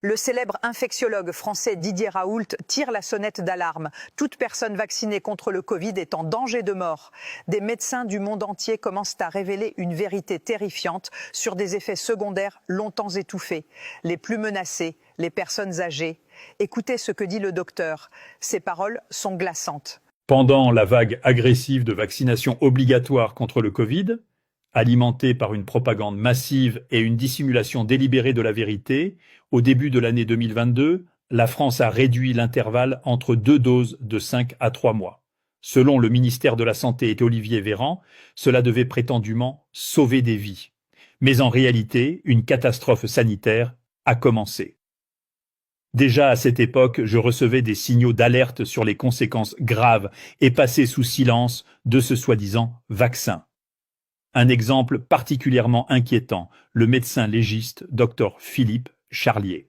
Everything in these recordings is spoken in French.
Le célèbre infectiologue français Didier Raoult tire la sonnette d'alarme. Toute personne vaccinée contre le Covid est en danger de mort. Des médecins du monde entier commencent à révéler une vérité terrifiante sur des effets secondaires longtemps étouffés. Les plus menacés, les personnes âgées. Écoutez ce que dit le docteur. Ses paroles sont glaçantes. Pendant la vague agressive de vaccination obligatoire contre le Covid, alimentée par une propagande massive et une dissimulation délibérée de la vérité, au début de l'année 2022, la France a réduit l'intervalle entre 2 doses de 5 à 3 mois. Selon le ministère de la Santé et Olivier Véran, cela devait prétendument sauver des vies. Mais en réalité, une catastrophe sanitaire a commencé. Déjà à cette époque, je recevais des signaux d'alerte sur les conséquences graves et passées sous silence de ce soi-disant vaccin. Un exemple particulièrement inquiétant, le médecin légiste Dr Philippe Charlier.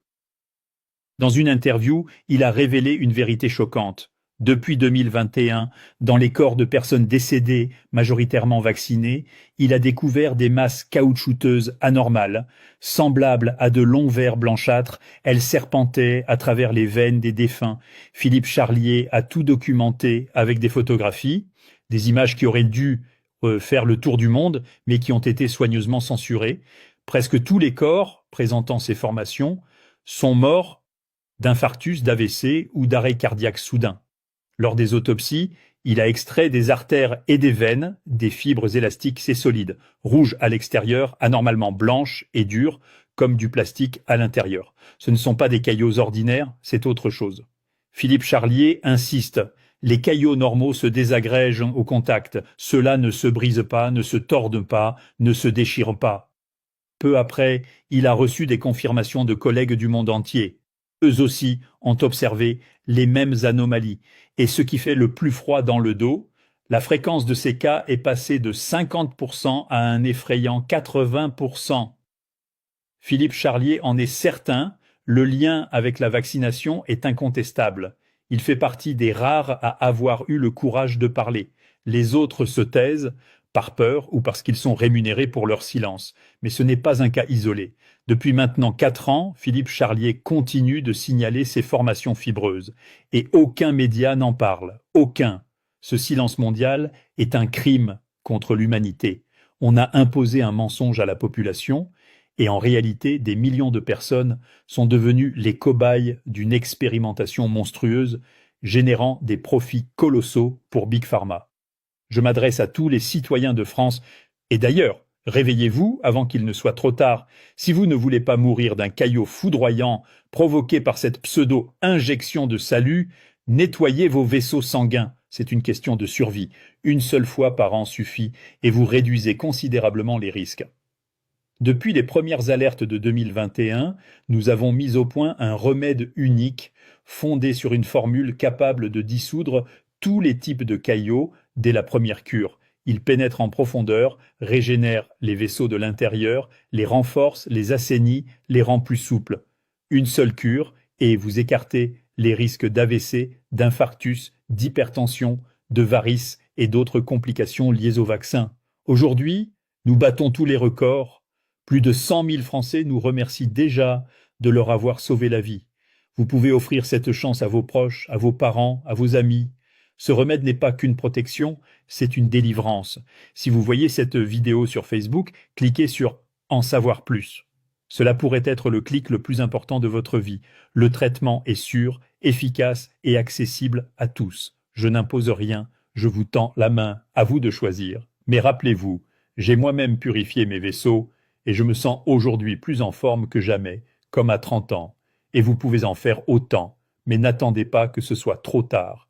Dans une interview, il a révélé une vérité choquante. Depuis 2021, dans les corps de personnes décédées, majoritairement vaccinées, il a découvert des masses caoutchouteuses anormales. Semblables à de longs vers blanchâtres, elles serpentaient à travers les veines des défunts. Philippe Charlier a tout documenté avec des photographies, des images qui auraient dû faire le tour du monde, mais qui ont été soigneusement censurées. Presque tous les corps présentant ces formations sont morts d'infarctus, d'AVC ou d'arrêt cardiaque soudain. Lors des autopsies, il a extrait des artères et des veines, des fibres élastiques et solides, rouges à l'extérieur, anormalement blanches et dures, comme du plastique à l'intérieur. Ce ne sont pas des caillots ordinaires, c'est autre chose. Philippe Charlier insiste. Les caillots normaux se désagrègent au contact. Ceux-là ne se brisent pas, ne se tordent pas, ne se déchirent pas. Peu après, il a reçu des confirmations de collègues du monde entier. Eux aussi ont observé les mêmes anomalies. Et ce qui fait le plus froid dans le dos, la fréquence de ces cas est passée de 50% à un effrayant 80%. Philippe Charlier en est certain, le lien avec la vaccination est incontestable. Il fait partie des rares à avoir eu le courage de parler. Les autres se taisent, par peur ou parce qu'ils sont rémunérés pour leur silence. Mais ce n'est pas un cas isolé. Depuis maintenant 4 ans, Philippe Charlier continue de signaler ses formations fibreuses. Et aucun média n'en parle. Aucun. Ce silence mondial est un crime contre l'humanité. On a imposé un mensonge à la population, et en réalité, des millions de personnes sont devenues les cobayes d'une expérimentation monstrueuse, générant des profits colossaux pour Big Pharma. Je m'adresse à tous les citoyens de France, et d'ailleurs, réveillez-vous avant qu'il ne soit trop tard. Si vous ne voulez pas mourir d'un caillot foudroyant provoqué par cette pseudo-injection de salut, nettoyez vos vaisseaux sanguins. C'est une question de survie. Une seule fois par an suffit, et vous réduisez considérablement les risques. Depuis les premières alertes de 2021, nous avons mis au point un remède unique, fondé sur une formule capable de dissoudre tous les types de caillots dès la première cure. Il pénètre en profondeur, régénère les vaisseaux de l'intérieur, les renforce, les assainit, les rend plus souples. Une seule cure, et vous écartez les risques d'AVC, d'infarctus, d'hypertension, de varices et d'autres complications liées au vaccin. Aujourd'hui, nous battons tous les records. Plus de 100 000 Français nous remercient déjà de leur avoir sauvé la vie. Vous pouvez offrir cette chance à vos proches, à vos parents, à vos amis. Ce remède n'est pas qu'une protection, c'est une délivrance. Si vous voyez cette vidéo sur Facebook, cliquez sur « En savoir plus ». Cela pourrait être le clic le plus important de votre vie. Le traitement est sûr, efficace et accessible à tous. Je n'impose rien, je vous tends la main, à vous de choisir. Mais rappelez-vous, j'ai moi-même purifié mes vaisseaux, et je me sens aujourd'hui plus en forme que jamais, comme à 30 ans. Et vous pouvez en faire autant, mais n'attendez pas que ce soit trop tard.